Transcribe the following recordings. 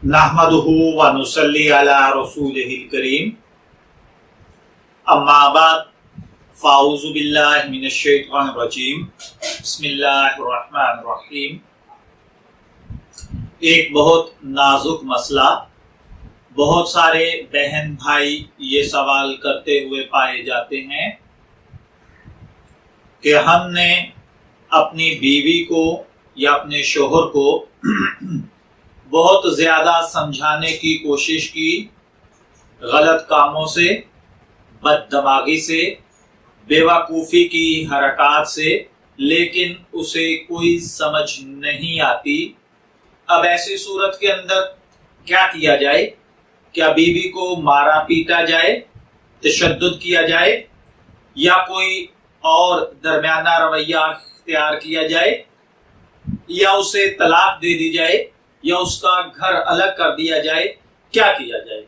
नहमदुहु व नुसल्ली अला रसूलिहिल करीम अम्मा बाद फ़ाऊज़ु बिल्लाहि मिनश शैतानिर रजीम बिस्मिल्लाहिर रहमानिर रहीम। एक बहुत नाजुक मसला, बहुत सारे बहन भाई ये सवाल करते हुए पाए जाते हैं कि हमने अपनी बीवी को या अपने शोहर को बहुत ज्यादा समझाने की कोशिश की, गलत कामों से, बददिमागी से, बेवकूफ़ी की हरकत से, लेकिन उसे कोई समझ नहीं आती। अब ऐसी सूरत के अंदर क्या किया जाए? क्या बीवी को मारा पीटा जाए, तशद्दुद किया जाए, या कोई और दरमियाना रवैया इख्तियार किया जाए, या उसे तलाक दे दी जाए, या उसका घर अलग कर दिया जाए? क्या किया जाए?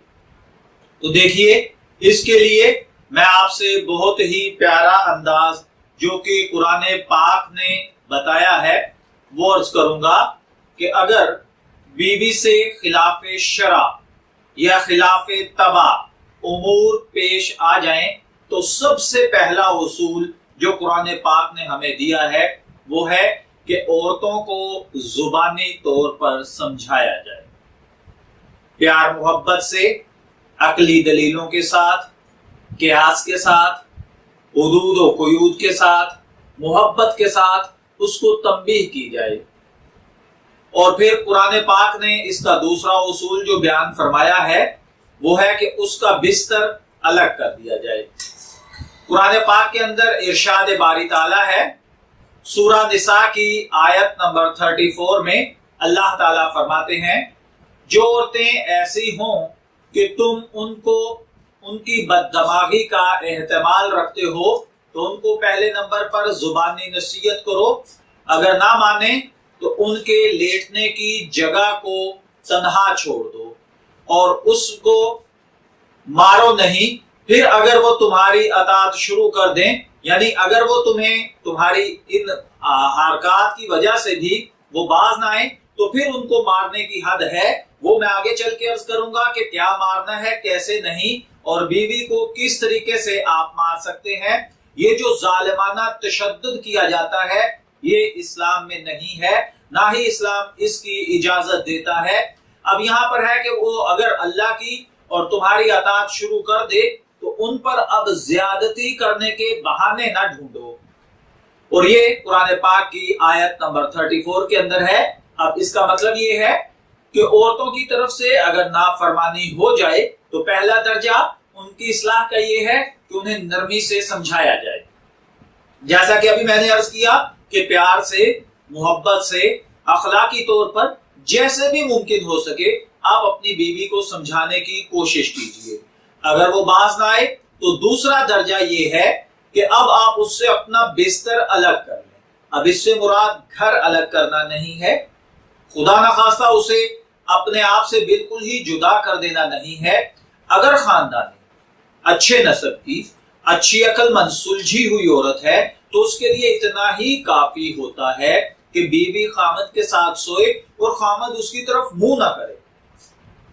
तो देखिए, इसके लिए मैं आपसे बहुत ही प्यारा अंदाज जो कि कुरान पाक ने बताया है वो अर्ज करूंगा कि अगर बीवी से खिलाफ शरा या खिलाफ तबा उमूर पेश आ जाएं तो सबसे पहला उसूल जो कुरान पाक ने हमें दिया है वो है कि औरतों को जुबानी तौर पर समझाया जाए, प्यार मोहब्बत से, अकली दलीलों के साथ, कियास के साथ, हुदूद और कुयूद के साथ, मोहब्बत के साथ उसको तंबीह की जाए। और फिर कुरान पाक ने इसका दूसरा उसूल जो बयान फरमाया है वो है कि उसका बिस्तर अलग कर दिया जाए। कुरान पाक के अंदर इरशाद बारी ताला है, सूरा निसा की आयत नंबर 34 में अल्लाह ताला फरमाते हैं, जो औरतें ऐसी हों कि तुम उनको उनकी बददिमागी का एहतमाल रखते हो तो उनको पहले नंबर पर जुबानी नसीहत करो, अगर ना माने तो उनके लेटने की जगह को तन्हा छोड़ दो और उसको मारो नहीं। फिर अगर वो तुम्हारी अतात शुरू कर दें, यानी अगर वो तुम्हारी इन हरकत की वजह से भी वो बाज ना आए तो फिर उनको मारने की हद है। वो मैं आगे चल के अर्ज करूंगा कि क्या मारना है, कैसे नहीं, और बीवी को किस तरीके से आप मार सकते हैं। ये जो जालिमाना तशद्दुद किया जाता है ये इस्लाम में नहीं है, ना ही इस्लाम इसकी इजाजत देता है। अब यहाँ पर है कि वो अगर अल्लाह की और तुम्हारी अतात शुरू कर दे तो उन पर अब ज्यादती करने के बहाने ना ढूंढो। और ये कुरान पाक की आयत नंबर 34 के अंदर है। अब इसका मतलब ये है कि औरतों की तरफ से अगर नाफरमानी हो जाए तो पहला दर्जा उनकी इस्लाह का ये है कि उन्हें नरमी से समझाया जाए, जैसा कि अभी मैंने अर्ज किया कि प्यार से, मोहब्बत से, अखलाकी तौर पर जैसे भी मुमकिन हो सके आप अपनी बीवी को समझाने की कोशिश कीजिए। अगर वो बाज ना आए तो दूसरा दर्जा ये है कि अब आप उससे अपना बिस्तर अलग कर लें। अब इससे मुराद घर अलग करना नहीं है, खुदा न खास्ता उसे अपने आप से बिल्कुल ही जुदा कर देना नहीं है। अगर खानदान अच्छे नस्ब की, अच्छी अक्लमंद, सुलझी हुई औरत है तो उसके लिए इतना ही काफी होता है कि बीवी खामद के साथ सोए और खामद उसकी तरफ मुंह ना करे।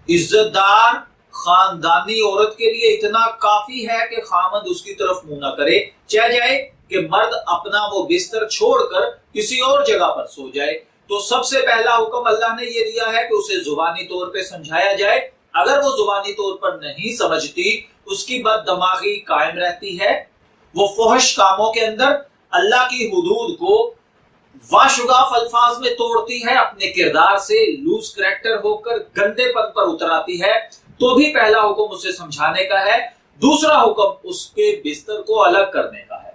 इज्जतदार खानदानी औरत के लिए इतना काफी है कि खामद उसकी तरफ मुंह ना करे, चाह जाए कि मर्द अपना वो बिस्तर छोड़कर किसी और जगह पर सो जाए। तो सबसे पहला हुक्म अल्लाह ने ये दिया है कि उसे जुबानी तौर पे समझाया जाए। अगर वो जुबानी तौर पर नहीं समझती, उसकी बददिमागी कायम रहती है, वो फहश कामों के अंदर अल्लाह की हुदूद को वाशुगाफ अल्फाज में तोड़ती है, अपने किरदार से लूज करैक्टर होकर गंदेपन पर उतर आती है, तो भी पहला हुक्म उसे समझाने का है। दूसरा हुक्म उसके बिस्तर को अलग करने का है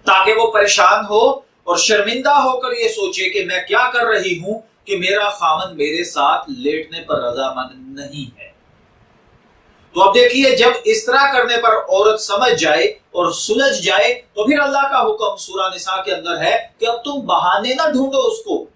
ताकि वो परेशान हो और शर्मिंदा होकर ये सोचे कि मैं क्या कर रही हूं कि मेरा खामन मेरे साथ लेटने पर रजामंद नहीं है। तो अब देखिए, जब इस तरह करने पर औरत समझ जाए और सुलझ जाए तो फिर अल्लाह का हुक्म सूरा निसा के अंदर है कि अब तुम बहाने ना ढूंढो उसको,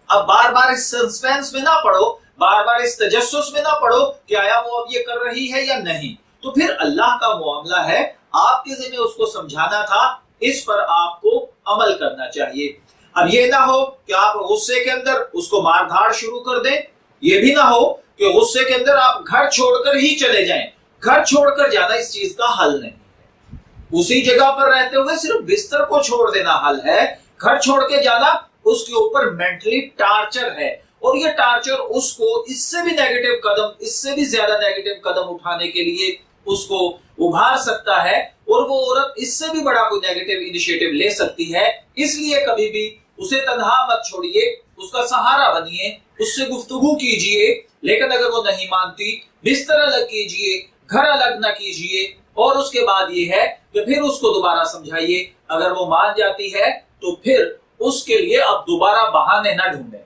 अब बार बार इस सस्पेंस में ना पड़ो, बार बार इस तजस्सुस में ना पड़ो कि आया वो अब ये कर रही है या नहीं। तो फिर अल्लाह का मामला है, आपके ज़िम्मे उसको समझाना था, इस पर आपको अमल करना चाहिए। अब ये ना हो कि आप गुस्से के अंदर उसको मार धाड़ शुरू कर दें, ये भी ना हो کہ غصے کے اندر آپ گھر چھوڑ کر ہی چلے جائیں. گھر چھوڑ کر جانا اس چیز کا حل نہیں ہے. اسی جگہ پر رہتے ہوئے صرف بستر کو چھوڑ دینا حل ہے. گھر چھوڑ کے جانا اس کے اوپر مینٹلی ٹارچر ہے, اور یہ ٹارچر اس کو اس سے بھی نیگیٹو قدم, اس سے بھی زیادہ نیگیٹو قدم اٹھانے کے لیے اس کو ابھار سکتا ہے, اور وہ عورت اس سے بھی بڑا کوئی نیگیٹو انیشیٹو لے سکتی ہے. اس لیے کبھی بھی اسے تنہا مت چھوڑیے, اس کا سہارا بنیے, اس سے گفتگو کیجئے. لیکن اگر وہ نہیں مانتی, بستر الگ کیجئے, گھر الگ نہ کیجئے, اور اس کے بعد یہ ہے کہ پھر اس کو دوبارہ سمجھائیے. اگر وہ مان جاتی ہے تو پھر اس کے لیے اب دوبارہ بہانے نہ ڈھونڈیں.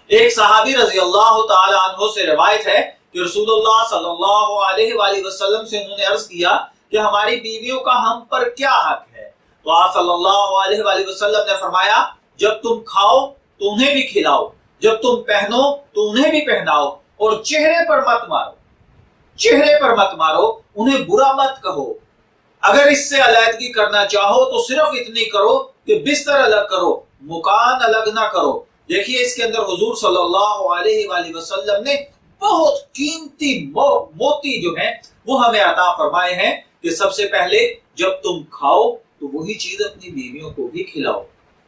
ایک صحابی رضی اللہ تعالی عنہ سے روایت ہے کہ رسول اللہ صلی اللہ علیہ وآلہ وسلم سے انہوں نے عرض کیا کہ ہماری بیویوں کا ہم پر کیا حق ہے؟ تو آپ صلی اللہ علیہ وآلہ وسلم نے فرمایا, جب تم کھاؤ تو انہیں بھی کھلاؤ, جب تم پہنو تو انہیں بھی پہناؤ, اور چہرے پر مت مارو, چہرے پر مت مارو, انہیں برا مت کہو. اگر اس سے علیحدگی کرنا چاہو تو صرف اتنی کرو کہ بستر الگ کرو, مکان الگ نہ کرو. دیکھیے اس کے اندر حضور صلی اللہ علیہ وآلہ وسلم نے بہت قیمتی موتی جو ہیں وہ ہمیں عطا فرمائے ہیں کہ سب سے پہلے جب تم کھاؤ تو وہی چیز اپنی بیویوں کو بھی کھلاؤ.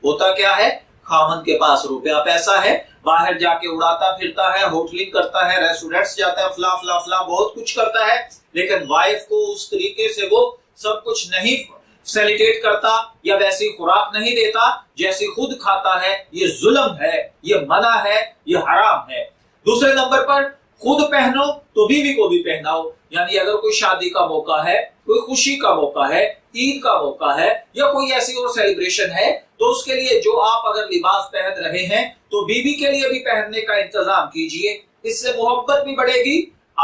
ہوتا کیا ہے, خامن کے پاس روپیہ پیسہ ہے, باہر جا کے اڑاتا پھرتا ہے, ہوٹلنگ کرتا ہے, ریسٹورینٹس جاتا ہے, فلاں فلاں فلاں بہت کچھ کرتا ہے, لیکن وائف کو اس طریقے سے وہ سب کچھ نہیں فیسیلیٹیٹ کرتا یا ویسی خوراک نہیں دیتا جیسی خود کھاتا ہے. یہ ظلم ہے, یہ منع ہے, یہ حرام ہے. دوسرے نمبر پر خود پہنو تو بیوی کو بھی پہناؤ. یعنی اگر کوئی شادی کا موقع ہے, کوئی خوشی کا موقع ہے, عید کا موقع ہے, یا کوئی ایسی اور سیلیبریشن ہے, تو اس کے لیے جو آپ اگر لباس پہن رہے ہیں تو بیوی کے لیے بھی پہننے کا انتظام کیجئے. اس سے محبت بھی بڑھے گی,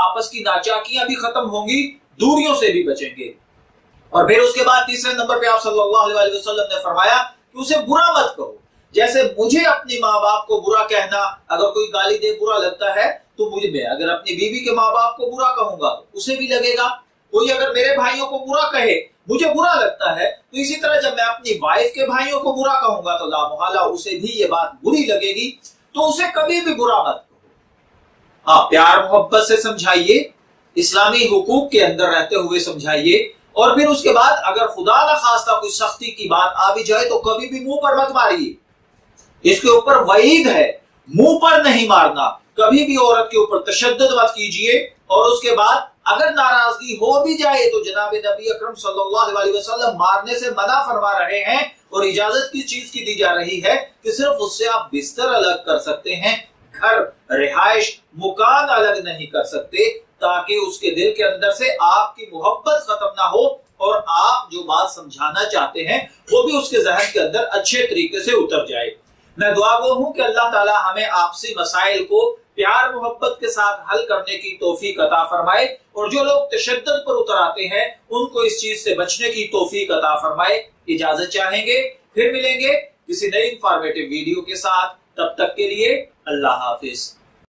آپس کی ناچاکیاں بھی ختم ہوں گی, دوریوں سے بھی بچیں گے. اور پھر اس کے بعد تیسرے نمبر پہ آپ صلی اللہ علیہ وسلم نے فرمایا کہ اسے برا مت کہو. جیسے مجھے اپنی ماں باپ کو برا کہنا, اگر کوئی گالی دے برا لگتا ہے, تو مجھے میں اگر اپنی بیوی کے ماں باپ کو برا کہوں گا تو اسے بھی لگے گا. کوئی اگر میرے بھائیوں کو برا کہے, مجھے برا لگتا ہے, تو اسی طرح جب میں اپنی وائف کے بھائیوں کو برا کہوں گا تو لا محالہ اسے بھی یہ بات بری لگے گی. تو اسے کبھی بھی برا مت کہو. ہاں, پیار محبت سے سمجھائیے, اسلامی حقوق کے اندر رہتے ہوئے سمجھائیے. اور پھر اس کے بعد اگر خدا نہ خواستہ کوئی سختی کی بات آ بھی جائے تو کبھی بھی منہ پر مت ماریے. اس کے اوپر وعید ہے, منہ پر نہیں مارنا. کبھی بھی عورت کے اوپر تشدد مت کیجئے. اور اس کے بعد اگر ناراضگی ہو بھی جائے تو جناب نبی اکرم صلی اللہ علیہ وسلم مارنے سے منع فرما رہے ہیں, اور اجازت کس چیز کی دی جا رہی ہے کہ صرف اس سے آپ بستر الگ کر سکتے ہیں, گھر, رہائش, مکان الگ نہیں کر سکتے, تاکہ اس کے دل کے اندر سے آپ کی محبت ختم نہ ہو, اور آپ جو بات سمجھانا چاہتے ہیں وہ بھی اس کے ذہن کے اندر اچھے طریقے سے اتر جائے. میں دعا گو ہوں کہ اللہ تعالی ہمیں آپسی مسائل کو پیار محبت کے ساتھ حل کرنے کی توفیق عطا فرمائے, اور جو لوگ تشدد پر اتر آتے ہیں ان کو اس چیز سے بچنے کی توفیق عطا فرمائے. اجازت چاہیں گے, پھر ملیں گے کسی نئی انفارمیٹیو ویڈیو کے ساتھ. تب تک کے لیے اللہ حافظ.